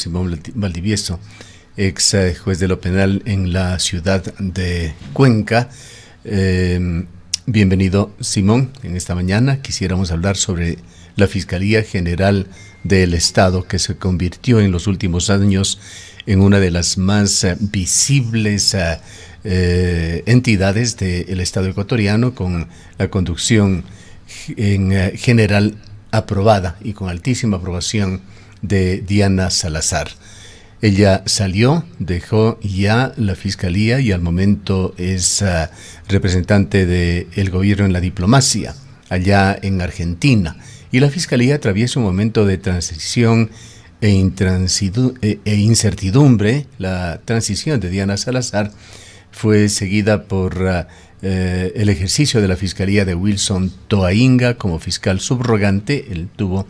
Simón Valdivieso, ex juez de lo penal en la ciudad de Cuenca. Bienvenido, Simón. En esta mañana quisiéramos hablar sobre la Fiscalía General del Estado, que se convirtió en los últimos años en una de las más visibles entidades del Estado ecuatoriano, con la conducción en general aprobada y con altísima aprobación de Diana Salazar. Ella salió, dejó ya la Fiscalía y al momento es representante del gobierno en la diplomacia allá en Argentina. Y la Fiscalía atraviesa un momento de transición e incertidumbre. La transición de Diana Salazar fue seguida por el ejercicio de la Fiscalía de Wilson Toainga como fiscal subrogante. Él tuvo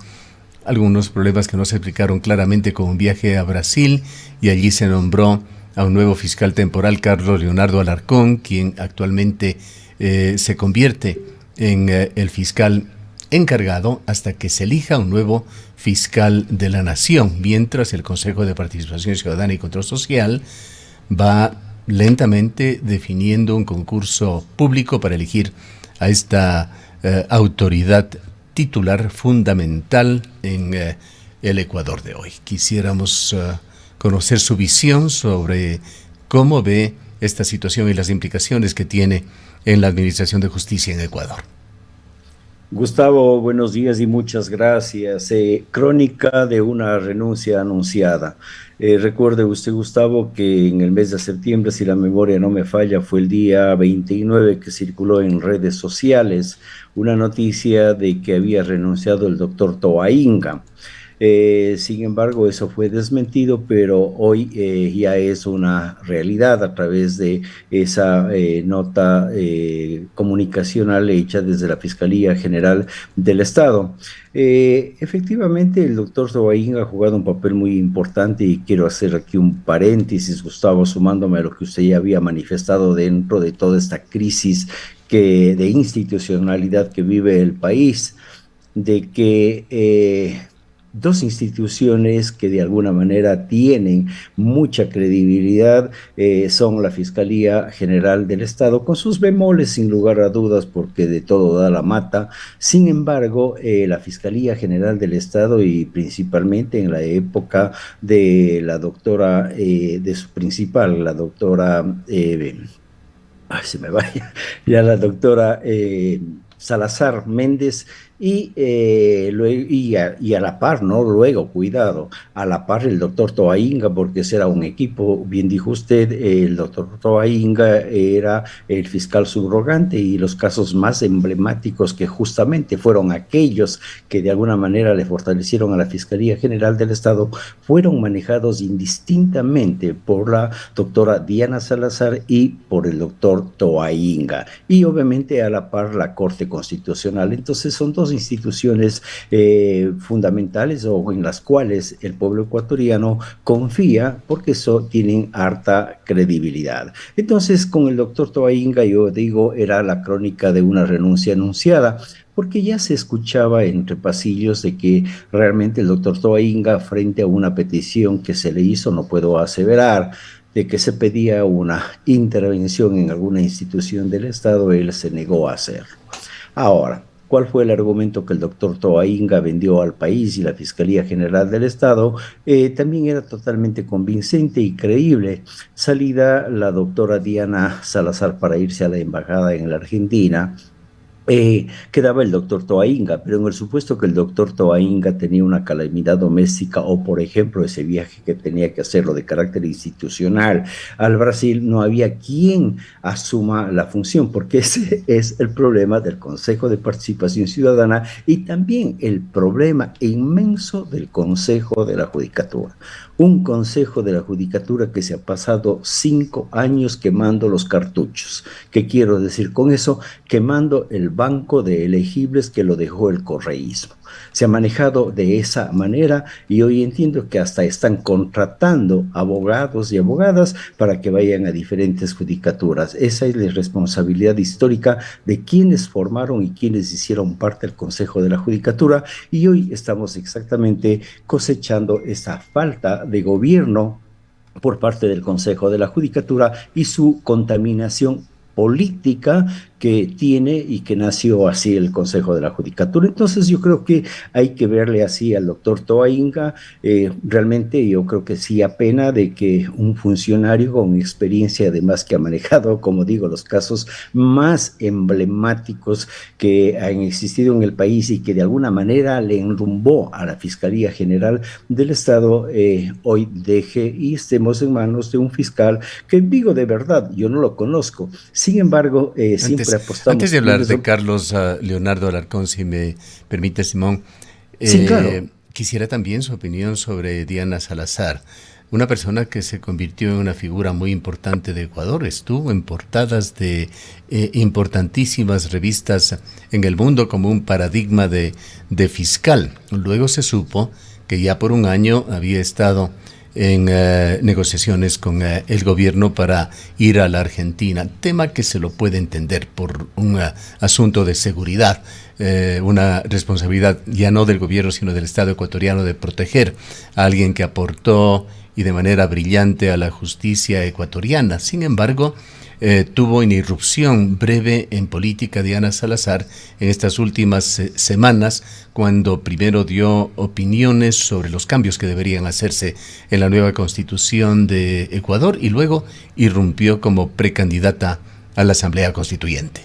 algunos problemas que no se explicaron claramente con un viaje a Brasil y allí se nombró a un nuevo fiscal temporal, Carlos Leonardo Alarcón, quien actualmente se convierte en el fiscal encargado hasta que se elija un nuevo fiscal de la Nación, mientras el Consejo de Participación Ciudadana y Control Social va lentamente definiendo un concurso público para elegir a esta autoridad titular fundamental en el Ecuador de hoy. Quisiéramos conocer su visión sobre cómo ve esta situación y las implicaciones que tiene en la Administración de Justicia en Ecuador. Gustavo, buenos días y muchas gracias. Crónica de una renuncia anunciada. Recuerde usted, Gustavo, que en el mes de septiembre, si la memoria no me falla, fue el día 29 que circuló en redes sociales una noticia de que había renunciado el doctor Toainga. Sin embargo, eso fue desmentido, pero hoy ya es una realidad a través de esa nota comunicacional hecha desde la Fiscalía General del Estado. Efectivamente, el doctor Toainga ha jugado un papel muy importante y quiero hacer aquí un paréntesis, Gustavo, sumándome a lo que usted ya había manifestado dentro de toda esta crisis de institucionalidad que vive el país, de que dos instituciones que de alguna manera tienen mucha credibilidad son la Fiscalía General del Estado, con sus bemoles sin lugar a dudas, porque de todo da la mata. Sin embargo, la Fiscalía General del Estado, y principalmente en la época de la doctora, de su principal, la doctora, se me vaya, ya la doctora Salazar Méndez, y a la par, ¿no? Luego, cuidado, a la par el doctor Toainga, porque ese era un equipo, bien dijo usted, el doctor Toainga era el fiscal subrogante y los casos más emblemáticos que justamente fueron aquellos que de alguna manera le fortalecieron a la Fiscalía General del Estado fueron manejados indistintamente por la doctora Diana Salazar y por el doctor Toainga, y obviamente a la par la Corte Constitucional. Entonces son dos instituciones fundamentales o en las cuales el pueblo ecuatoriano confía porque tienen harta credibilidad. Entonces con el doctor Toainga, yo digo, era la crónica de una renuncia anunciada, porque ya se escuchaba entre pasillos de que realmente el doctor Toainga, frente a una petición que se le hizo, no puedo aseverar, de que se pedía una intervención en alguna institución del Estado, él se negó a hacerlo. Ahora, ¿cuál fue el argumento que el doctor Toainga vendió al país y la Fiscalía General del Estado? También era totalmente convincente y creíble. Salida la doctora Diana Salazar para irse a la embajada en la Argentina, quedaba el doctor Toainga, pero en el supuesto que el doctor Toainga tenía una calamidad doméstica o, por ejemplo, ese viaje que tenía que hacerlo de carácter institucional al Brasil, no había quien asuma la función, porque ese es el problema del Consejo de Participación Ciudadana y también el problema inmenso del Consejo de la Judicatura. Un Consejo de la Judicatura que se ha pasado 5 años quemando los cartuchos. ¿Qué quiero decir con eso? Quemando el banco de elegibles que lo dejó el correísmo. Se ha manejado de esa manera y hoy entiendo que hasta están contratando abogados y abogadas para que vayan a diferentes judicaturas. Esa es la responsabilidad histórica de quienes formaron y quienes hicieron parte del Consejo de la Judicatura, y hoy estamos exactamente cosechando esa falta de gobierno por parte del Consejo de la Judicatura y su contaminación política que tiene y que nació así el Consejo de la Judicatura. Entonces yo creo que hay que verle así al doctor Toainga. Realmente yo creo que sí apena de que un funcionario con experiencia, además que ha manejado, como digo, los casos más emblemáticos que han existido en el país y que de alguna manera le enrumbó a la Fiscalía General del Estado, hoy deje y estemos en manos de un fiscal que, digo de verdad, yo no lo conozco. Sin embargo, siempre Antes apostamos de hablar quienes de son. Carlos Leonardo Alarcón, si me permite, Simón, Sí, claro. quisiera también su opinión sobre Diana Salazar, una persona que se convirtió en una figura muy importante de Ecuador, estuvo en portadas de importantísimas revistas en el mundo como un paradigma de fiscal. Luego se supo que ya por un año había estado en negociaciones con el gobierno para ir a la Argentina, tema que se lo puede entender por un asunto de seguridad, una responsabilidad ya no del gobierno sino del Estado ecuatoriano de proteger a alguien que aportó y de manera brillante a la justicia ecuatoriana. Sin embargo, tuvo una irrupción breve en política Diana Salazar en estas últimas semanas, cuando primero dio opiniones sobre los cambios que deberían hacerse en la nueva constitución de Ecuador y luego irrumpió como precandidata a la Asamblea Constituyente.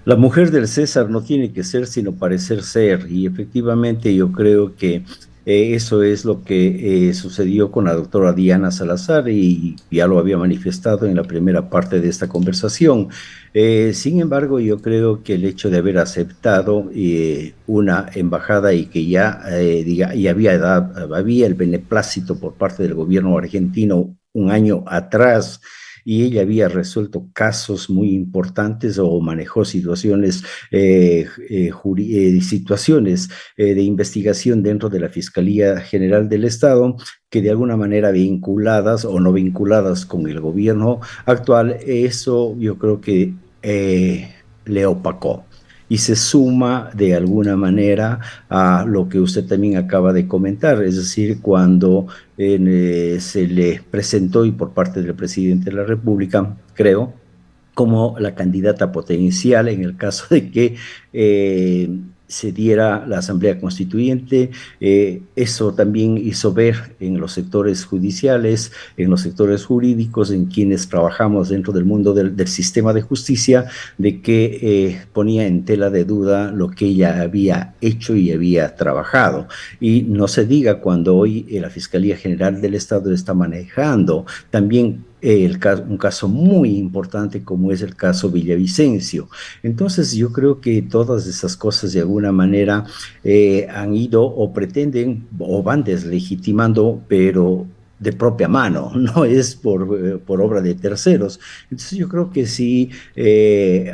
La mujer del César no tiene que ser sino parecer ser, y efectivamente yo creo que eso es lo que sucedió con la doctora Diana Salazar y ya lo había manifestado en la primera parte de esta conversación. Sin embargo, yo creo que el hecho de haber aceptado una embajada y que ya y había el beneplácito por parte del gobierno argentino un año atrás, y ella había resuelto casos muy importantes o manejó situaciones de investigación dentro de la Fiscalía General del Estado, que de alguna manera vinculadas o no vinculadas con el gobierno actual. Eso yo creo que le opacó y se suma de alguna manera a lo que usted también acaba de comentar, es decir, cuando se le presentó y por parte del presidente de la República, creo, como la candidata potencial en el caso de que se diera la Asamblea Constituyente. Eso también hizo ver en los sectores judiciales, en los sectores jurídicos, en quienes trabajamos dentro del mundo del sistema de justicia, de que ponía en tela de duda lo que ella había hecho y había trabajado. Y no se diga cuando hoy la Fiscalía General del Estado está manejando también un caso muy importante como es el caso Villavicencio. Entonces yo creo que todas esas cosas de alguna manera han ido o pretenden o van deslegitimando, pero de propia mano, no es por obra de terceros. Entonces yo creo que sí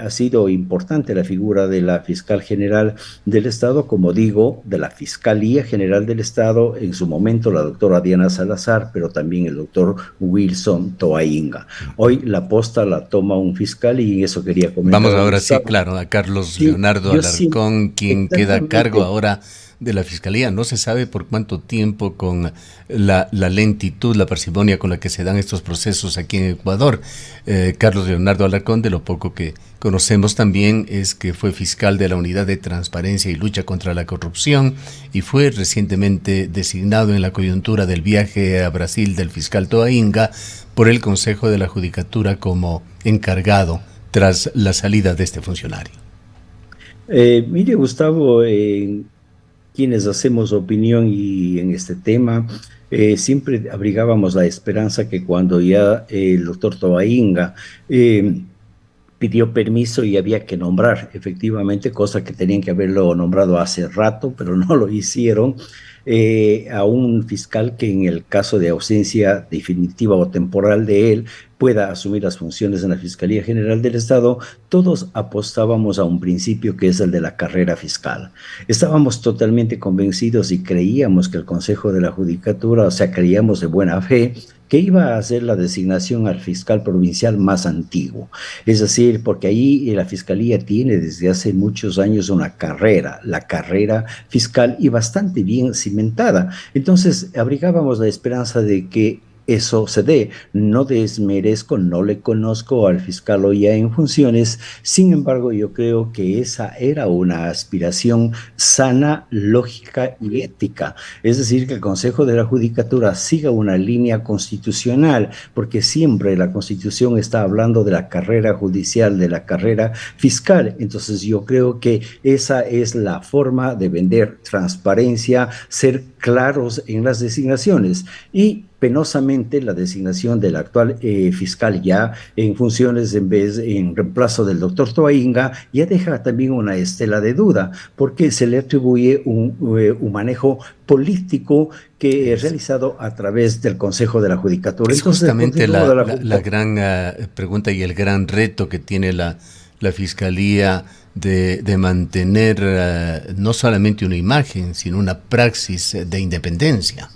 ha sido importante la figura de la fiscal general del Estado, como digo, de la Fiscalía General del Estado, en su momento la doctora Diana Salazar, pero también el doctor Wilson Toainga. Hoy la posta la toma un fiscal y eso quería Vamos comentar, ahora sí, Gustavo. claro, a Carlos Sí, Leonardo yo sí, Alarcón, quien queda a cargo exactamente. ahora de la Fiscalía. No se sabe por cuánto tiempo, con la lentitud, la parsimonia con la que se dan estos procesos aquí en Ecuador. Carlos Leonardo Alarcón, de lo poco que conocemos también, es que fue fiscal de la Unidad de Transparencia y Lucha contra la Corrupción y fue recientemente designado en la coyuntura del viaje a Brasil del fiscal Toainga por el Consejo de la Judicatura como encargado tras la salida de este funcionario. Mire, Gustavo, quienes hacemos opinión y en este tema, siempre abrigábamos la esperanza que cuando ya el doctor Toainga pidió permiso y había que nombrar efectivamente, cosa que tenían que haberlo nombrado hace rato, pero no lo hicieron. a un fiscal que en el caso de ausencia definitiva o temporal de él pueda asumir las funciones en la Fiscalía General del Estado, todos apostábamos a un principio que es el de la carrera fiscal. Estábamos totalmente convencidos y creíamos que el Consejo de la Judicatura, o sea, creíamos de buena fe, que iba a hacer la designación al fiscal provincial más antiguo. Es decir, porque ahí la Fiscalía tiene desde hace muchos años una carrera, la carrera fiscal, y bastante bien cimentada. Entonces, abrigábamos la esperanza de que eso se dé. No desmerezco, no le conozco al fiscal hoy ya en funciones, sin embargo, yo creo que esa era una aspiración sana, lógica y ética. Es decir, que el Consejo de la Judicatura siga una línea constitucional, porque siempre la Constitución está hablando de la carrera judicial, de la carrera fiscal. Entonces, yo creo que esa es la forma de vender transparencia, ser claros en las designaciones. Y penosamente la designación del actual fiscal ya en funciones en reemplazo del doctor Toainga ya deja también una estela de duda porque se le atribuye un manejo político que es Es, realizado a través del Consejo de la Judicatura. es Entonces el justamente Consejo de la la Judicatura gran pregunta y el gran reto que tiene la Fiscalía de mantener no solamente una imagen, sino una praxis de independencia.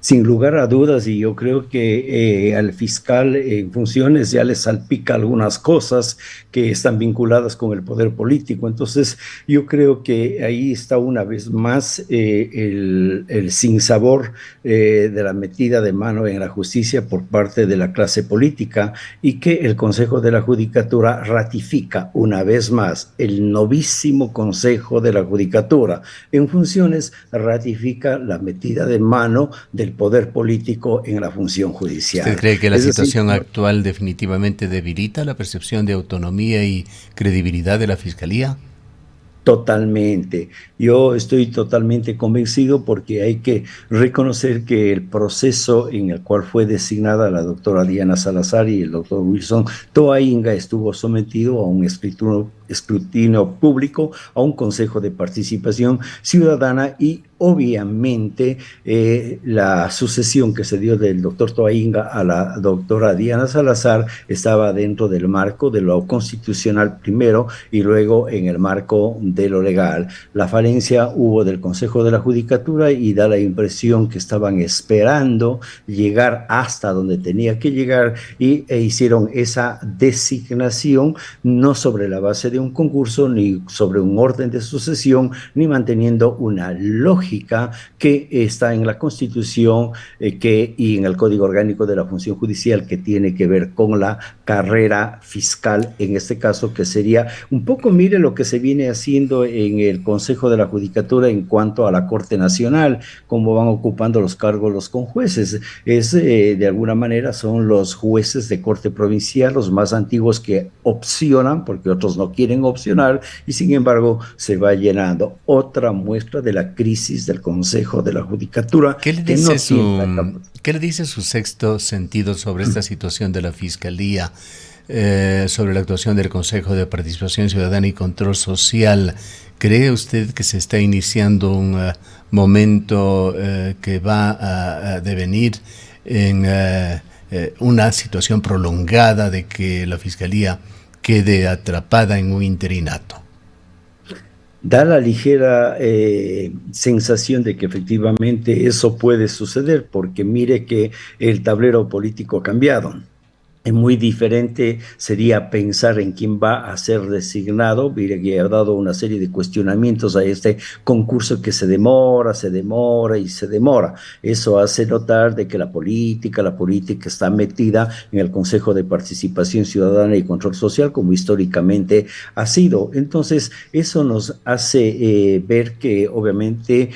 sin lugar a dudas, y yo creo que al fiscal en funciones ya le salpica algunas cosas que están vinculadas con el poder político. Entonces, yo creo que ahí está una vez más el sinsabor de la metida de mano en la justicia por parte de la clase política y que el Consejo de la Judicatura ratifica una vez más el novísimo Consejo de la Judicatura en funciones, ratifica la metida de mano del poder político en la función ¿Usted judicial. cree que la Es decir, situación actual definitivamente debilita la percepción de autonomía y credibilidad de la Fiscalía? totalmente. Yo estoy totalmente convencido porque hay que reconocer que el proceso en el cual fue designada la doctora Diana Salazar y el doctor Wilson Toainga estuvo sometido a un escrutinio público, a un consejo de participación ciudadana y obviamente la sucesión que se dio del doctor Toainga a la doctora Diana Salazar estaba dentro del marco de lo constitucional primero y luego en el marco de lo legal. La falencia hubo del Consejo de la Judicatura y da la impresión que estaban esperando llegar hasta donde tenía que llegar e hicieron esa designación no sobre la base de un concurso ni sobre un orden de sucesión ni manteniendo una lógica que está en la Constitución y en el Código Orgánico de la Función Judicial que tiene que ver con la carrera fiscal, en este caso que sería un poco, mire lo que se viene haciendo en el Consejo de la Judicatura en cuanto a la Corte Nacional, cómo van ocupando los cargos los conjueces. De alguna manera son los jueces de Corte Provincial, los más antiguos que opcionan, porque otros no quieren opcionar, y sin embargo se va llenando. Otra muestra de la crisis del Consejo de la Judicatura que no tiene la capacidad. ¿Qué le dice su sexto sentido sobre esta situación de la Fiscalía, sobre la actuación del Consejo de Participación Ciudadana y Control Social? ¿Cree usted que se está iniciando un momento que va a devenir en una situación prolongada de que la Fiscalía quede atrapada en un interinato? Da la ligera sensación de que efectivamente eso puede suceder, porque mire que el tablero político ha cambiado. Es muy diferente sería pensar en quién va a ser designado. Mire que ha dado una serie de cuestionamientos a este concurso que se demora y se demora. Eso hace notar de que la política está metida en el Consejo de Participación Ciudadana y Control Social, como históricamente ha sido. Entonces, eso nos hace ver que obviamente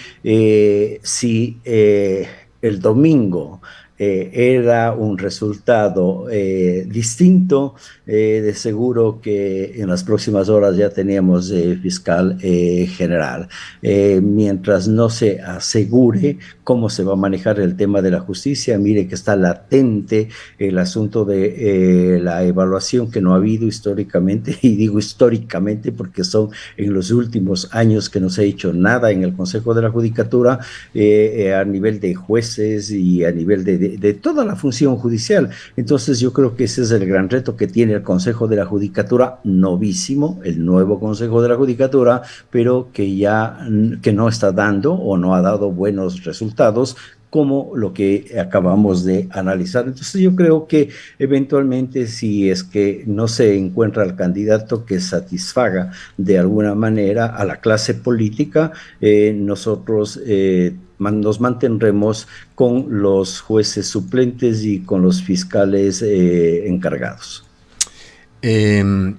si el domingo era un resultado distinto. De seguro que en las próximas horas ya teníamos fiscal general. Mientras no se asegure cómo se va a manejar el tema de la justicia, mire que está latente el asunto de la evaluación que no ha habido históricamente, y digo históricamente porque son en los últimos años que no se ha hecho nada en el Consejo de la Judicatura, a nivel de jueces y a nivel de toda la función judicial. Entonces yo creo que ese es el gran reto que tiene el Consejo de la Judicatura, novísimo, el nuevo Consejo de la Judicatura, pero que ya que no está dando o no ha dado buenos resultados, como lo que acabamos de analizar. Entonces yo creo que eventualmente, si es que no se encuentra el candidato que satisfaga de alguna manera a la clase política, nosotros nos mantendremos con los jueces suplentes y con los fiscales encargados. Eh,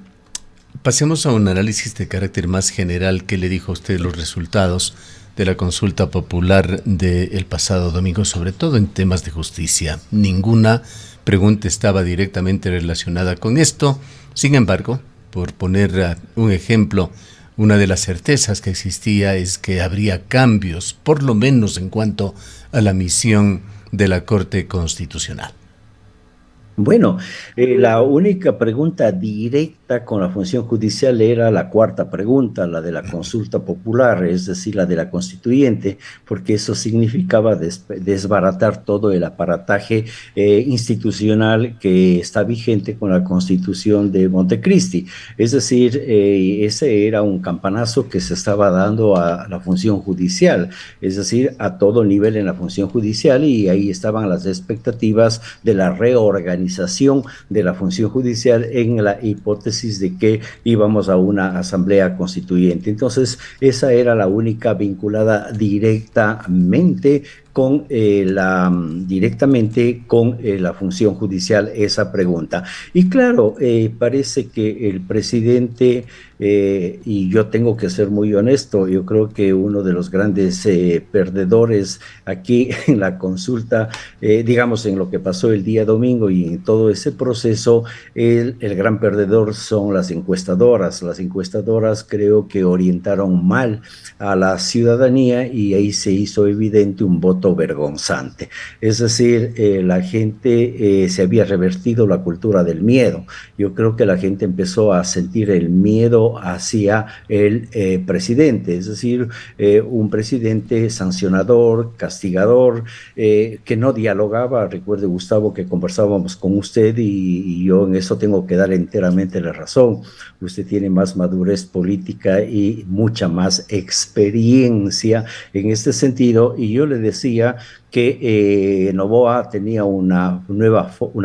Pasemos a un análisis de carácter más general. ¿Qué le dijo a usted los resultados de la consulta popular del pasado domingo, sobre todo en temas de justicia? Ninguna pregunta estaba directamente relacionada con esto. Sin embargo, por poner un ejemplo, una de las certezas que existía es que habría cambios, por lo menos en cuanto a la misión de la Corte Constitucional. Bueno, la única pregunta directa con la función judicial era la cuarta pregunta, la de la consulta popular, es decir, la de la constituyente, porque eso significaba desbaratar todo el aparataje institucional que está vigente con la Constitución de Montecristi. Es decir, ese era un campanazo que se estaba dando a la función judicial, es decir, a todo nivel en la función judicial, y ahí estaban las expectativas de la reorganización de la función judicial en la hipótesis de que íbamos a una asamblea constituyente. Entonces, esa era la única vinculada directamente con la función judicial, esa pregunta. Y claro, parece que el presidente, y yo tengo que ser muy honesto, yo creo que uno de los grandes perdedores aquí en la consulta, digamos en lo que pasó el día domingo y en todo ese proceso, el gran perdedor son las encuestadoras. Las encuestadoras creo que orientaron mal a la ciudadanía, y ahí se hizo evidente un voto vergonzante. Es decir, la gente se había revertido la cultura del miedo. Yo creo que la gente empezó a sentir el miedo hacia el presidente, es decir, un presidente sancionador, castigador, que no dialogaba. Recuerde, Gustavo, que conversábamos con usted, y yo en eso tengo que dar enteramente la razón. Usted tiene más madurez política y mucha más experiencia en este sentido, y yo le decía que Novoa tenía una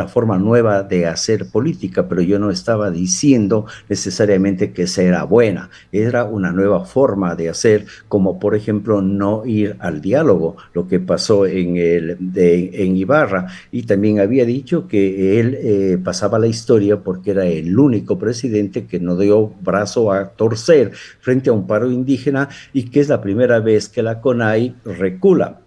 forma nueva de hacer política, pero yo no estaba diciendo necesariamente que esa era buena. Era una nueva forma de hacer, como por ejemplo no ir al diálogo, lo que pasó en Ibarra. Y también había dicho que él pasaba la historia porque era el único presidente que no dio brazo a torcer frente a un paro indígena, y que es la primera vez que la CONAI recula.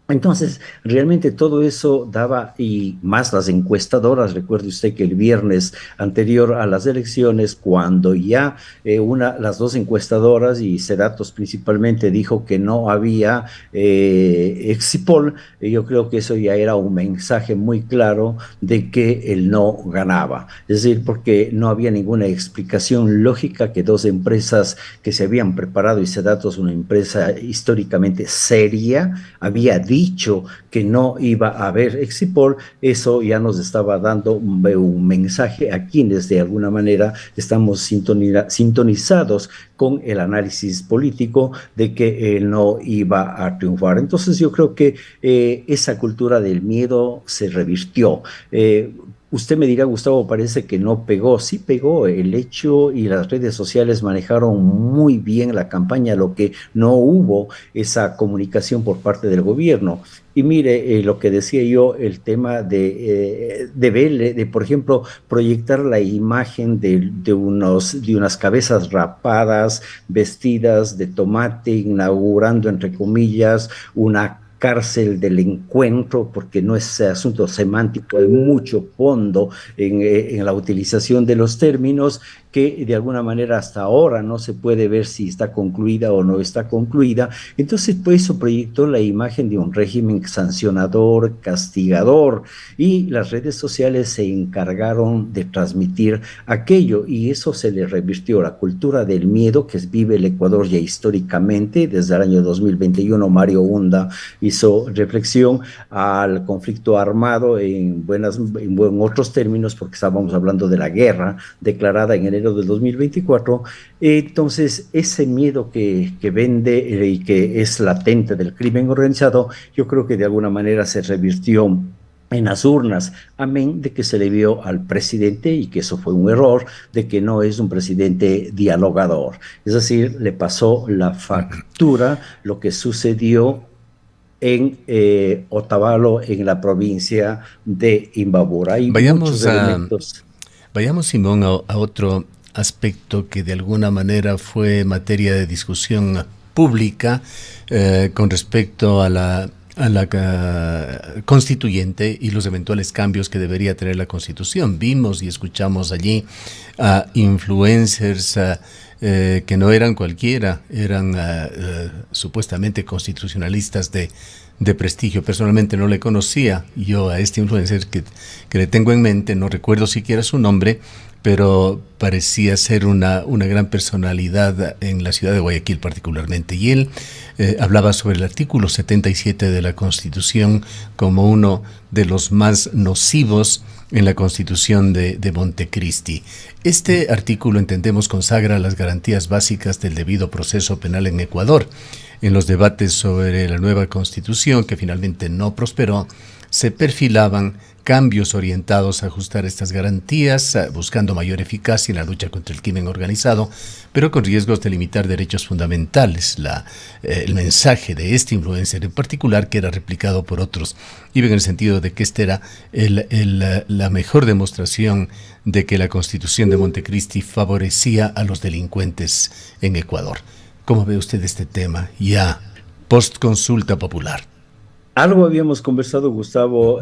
Entonces, realmente todo eso daba, y más las encuestadoras. Recuerde usted que el viernes anterior a las elecciones, cuando ya las dos encuestadoras, y Ceratos principalmente, dijo que no había Exipol, yo creo que eso ya era un mensaje muy claro de que el no ganaba. Es decir, porque no había ninguna explicación lógica que dos empresas que se habían preparado, y Ceratos, una empresa históricamente seria, había dicho que no iba a haber Exipol. Eso ya nos estaba dando un mensaje a quienes de alguna manera estamos sintonizados con el análisis político de que no iba a triunfar. Entonces yo creo que esa cultura del miedo se revirtió. Usted me dirá, Gustavo, parece que no pegó. Sí pegó. El hecho y las redes sociales manejaron muy bien la campaña, lo que no hubo esa comunicación por parte del gobierno. Y mire, lo que decía yo, el tema de por ejemplo, proyectar la imagen de unas cabezas rapadas, vestidas de tomate, inaugurando, entre comillas, una cárcel del encuentro, porque no es asunto semántico, hay mucho fondo en la utilización de los términos que de alguna manera hasta ahora no se puede ver si está concluida o no está concluida. Entonces, pues eso proyectó la imagen de un régimen sancionador, castigador, y las redes sociales se encargaron de transmitir aquello y eso se le revirtió la cultura del miedo que vive el Ecuador ya históricamente. Desde el año 2021 Mario Hunda hizo reflexión al conflicto armado en otros términos, porque estábamos hablando de la guerra declarada en enero del 2024. Entonces, ese miedo que vende y que es latente del crimen organizado, yo creo que de alguna manera se revirtió en las urnas, amén de que se le vio al presidente, y que eso fue un error, de que no es un presidente dialogador. Es decir, le pasó la factura lo que sucedió en Otavalo, en la provincia de Imbabura. Hay muchos Vayamos elementos. vayamos, Simón, a otro aspecto que de alguna manera fue materia de discusión pública con respecto a la constituyente y los eventuales cambios que debería tener la Constitución. Vimos y escuchamos allí a influencers que no eran cualquiera, eran supuestamente constitucionalistas de prestigio. Personalmente no le conocía yo a este influencer que le tengo en mente, no recuerdo siquiera su nombre, pero parecía ser una gran personalidad en la ciudad de Guayaquil particularmente. Y él hablaba sobre el artículo 77 de la Constitución como uno de los más nocivos en la Constitución de Montecristi. Este artículo, entendemos, consagra las garantías básicas del debido proceso penal en Ecuador. En los debates sobre la nueva Constitución, que finalmente no prosperó, se perfilaban cambios orientados a ajustar estas garantías, buscando mayor eficacia en la lucha contra el crimen organizado, pero con riesgos de limitar derechos fundamentales. El mensaje de este influencer en particular, que era replicado por otros, iba en el sentido de que esta era la mejor demostración de que la Constitución de Montecristi favorecía a los delincuentes en Ecuador. ¿Cómo ve usted este tema ya post-consulta popular? Algo habíamos conversado, Gustavo,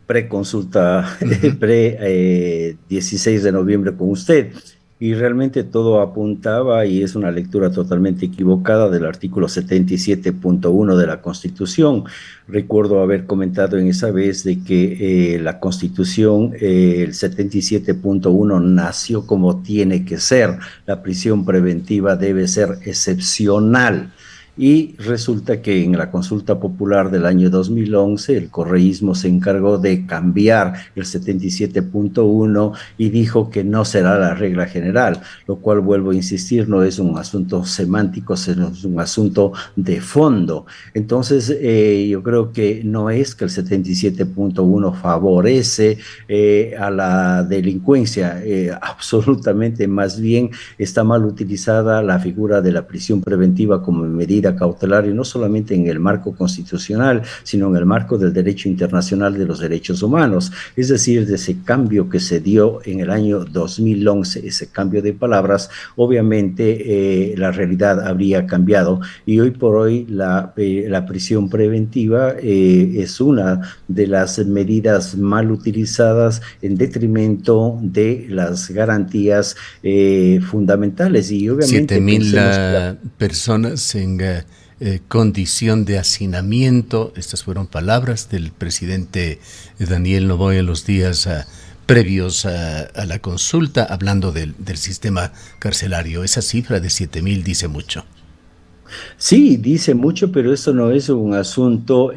pre-consulta, Ujú. pre-16 de noviembre con usted, y realmente todo apuntaba, y es una lectura totalmente equivocada del artículo 77.1 de la Constitución. Recuerdo haber comentado en esa vez de que la Constitución, el 77.1, nació como tiene que ser. La prisión preventiva debe ser excepcional. Y resulta que en la consulta popular del año 2011 el correísmo se encargó de cambiar el 77.1 y dijo que no será la regla general, lo cual, vuelvo a insistir, no es un asunto semántico, sino es un asunto de fondo. Entonces, yo creo que no es que el 77.1 favorece a la delincuencia, absolutamente, más bien está mal utilizada la figura de la prisión preventiva como medida cautelar, y no solamente en el marco constitucional, sino en el marco del derecho internacional de los derechos humanos. Es decir, de ese cambio que se dio en el año 2011, ese cambio de palabras, obviamente la realidad habría cambiado, y hoy por hoy la prisión preventiva es una de las medidas mal utilizadas en detrimento de las garantías fundamentales. Y Siete obviamente mil pensemos que la personas en condición de hacinamiento. Estas fueron palabras del presidente Daniel Noboa en los días previos a la consulta, hablando del sistema carcelario. Esa cifra de 7.000 dice mucho. Sí, dice mucho, pero eso no es un asunto,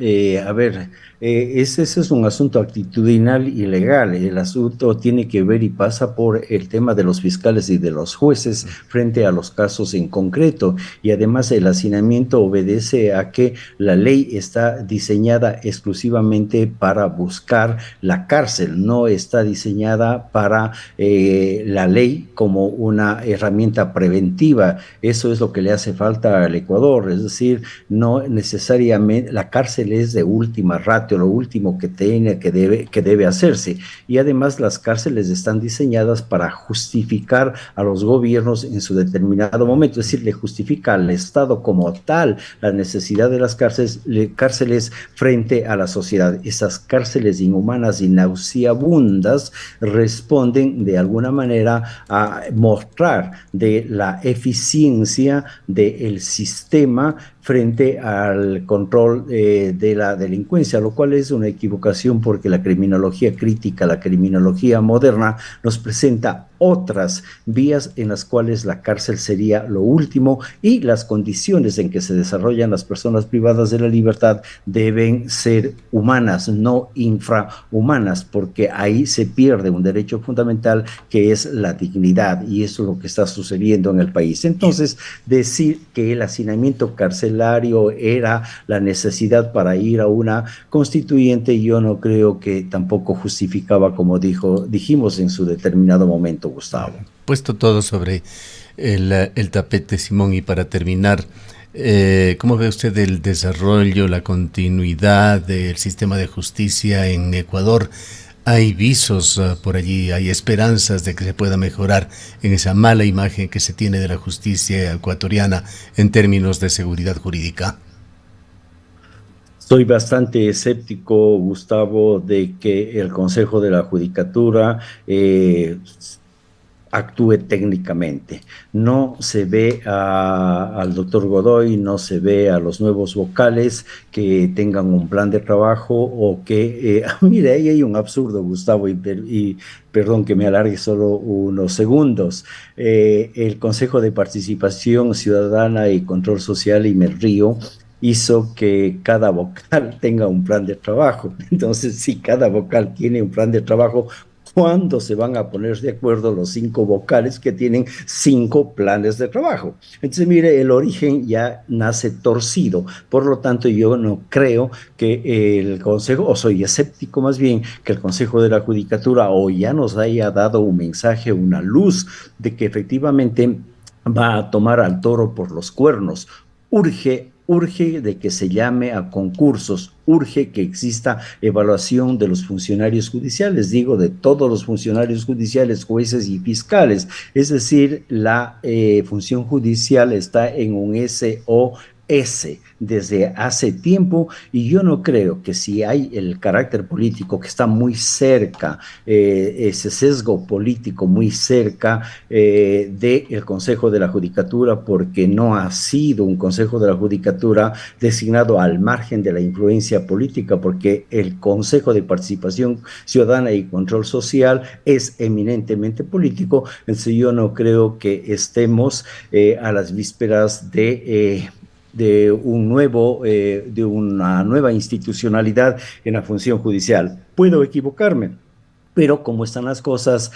ese es un asunto actitudinal y legal. El asunto tiene que ver y pasa por el tema de los fiscales y de los jueces frente a los casos en concreto. Y además el hacinamiento obedece a que la ley está diseñada exclusivamente para buscar la cárcel, no está diseñada para la ley como una herramienta preventiva. Eso es lo que le hace falta al Ecuador, es decir, no necesariamente la cárcel es de última ratio, lo último que debe hacerse. Y además las cárceles están diseñadas para justificar a los gobiernos en su determinado momento, es decir, le justifica al Estado como tal la necesidad de las cárceles frente a la sociedad. Esas cárceles inhumanas y nauseabundas responden de alguna manera a mostrar de la eficiencia del sistema frente al control de la delincuencia, lo cual es una equivocación porque la criminología crítica, la criminología moderna nos presenta otras vías en las cuales la cárcel sería lo último y las condiciones en que se desarrollan las personas privadas de la libertad deben ser humanas, no infrahumanas, porque ahí se pierde un derecho fundamental que es la dignidad y eso es lo que está sucediendo en el país. Entonces, decir que el hacinamiento carcelario era la necesidad para ir a una constituyente, yo no creo que tampoco justificaba, como dijimos en su determinado momento, Gustavo. Puesto todo sobre el tapete, Simón, y para terminar, ¿cómo ve usted el desarrollo, la continuidad del sistema de justicia en Ecuador? ¿Hay visos por allí? ¿Hay esperanzas de que se pueda mejorar en esa mala imagen que se tiene de la justicia ecuatoriana en términos de seguridad jurídica? Soy bastante escéptico, Gustavo, de que el Consejo de la Judicatura actúe técnicamente. No se ve al doctor Godoy, no se ve a los nuevos vocales que tengan un plan de trabajo o que, mire, ahí hay un absurdo, Gustavo, y perdón que me alargue solo unos segundos. El Consejo de Participación Ciudadana y Control Social, y me río, hizo que cada vocal tenga un plan de trabajo. Entonces, si cada vocal tiene un plan de trabajo, ¿cuándo se van a poner de acuerdo los 5 vocales que tienen 5 planes de trabajo? Entonces, mire, el origen ya nace torcido. Por lo tanto, yo no creo que el Consejo, o soy escéptico más bien, que el Consejo de la Judicatura o ya nos haya dado un mensaje, una luz de que efectivamente va a tomar al toro por los cuernos. Urge de que se llame a concursos, urge que exista evaluación de los funcionarios judiciales, digo, de todos los funcionarios judiciales, jueces y fiscales. Es decir, la función judicial está en un SOS desde hace tiempo y yo no creo que si hay el carácter político que está muy cerca, ese sesgo político muy cerca del Consejo de la Judicatura, porque no ha sido un Consejo de la Judicatura designado al margen de la influencia política, porque el Consejo de Participación Ciudadana y Control Social es eminentemente político. Entonces yo no creo que estemos a las vísperas de una nueva institucionalidad en la función judicial. Puedo equivocarme, pero como están las cosas,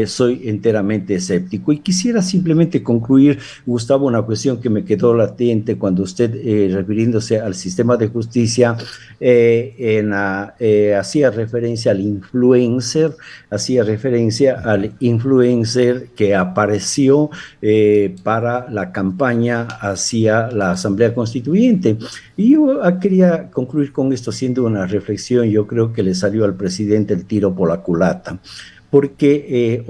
soy enteramente escéptico. Y quisiera simplemente concluir, Gustavo, una cuestión que me quedó latente cuando usted, refiriéndose al sistema de justicia, hacía referencia al influencer que apareció para la campaña hacia la Asamblea Constituyente. Y yo quería concluir con esto haciendo una reflexión. Yo creo que le salió al presidente el tiro por la culata, porque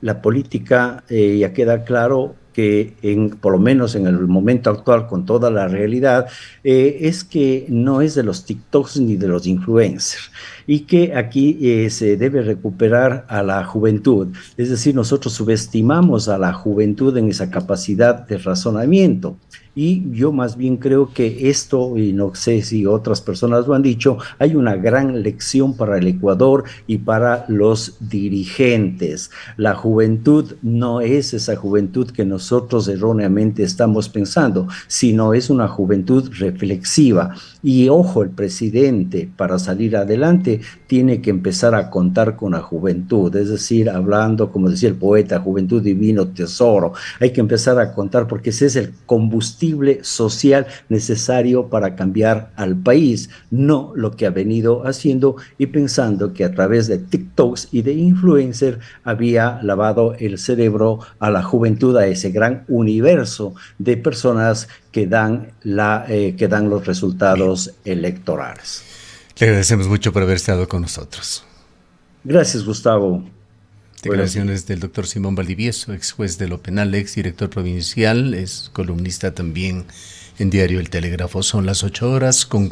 la política ya queda claro que por lo menos en el momento actual, con toda la realidad, es que no es de los TikToks ni de los influencers, y que aquí se debe recuperar a la juventud. Es decir, nosotros subestimamos a la juventud en esa capacidad de razonamiento. Y yo más bien creo que esto, y no sé si otras personas lo han dicho, hay una gran lección para el Ecuador y para los dirigentes. La juventud no es esa juventud que nosotros erróneamente estamos pensando, sino es una juventud reflexiva. Y ojo, el presidente, para salir adelante, tiene que empezar a contar con la juventud, es decir, hablando, como decía el poeta, juventud divino tesoro. Hay que empezar a contar porque ese es el combustible combustible social necesario para cambiar al país, no lo que ha venido haciendo y pensando que a través de TikToks y de influencers había lavado el cerebro a la juventud, a ese gran universo de personas que dan los Bien, resultados electorales. le agradecemos mucho por haber estado con nosotros. Gracias, Gustavo. Buenos Declaraciones días. del doctor Simón Valdivieso, ex juez de lo penal, ex director provincial, es columnista también en Diario El Telégrafo. Son las 8 horas con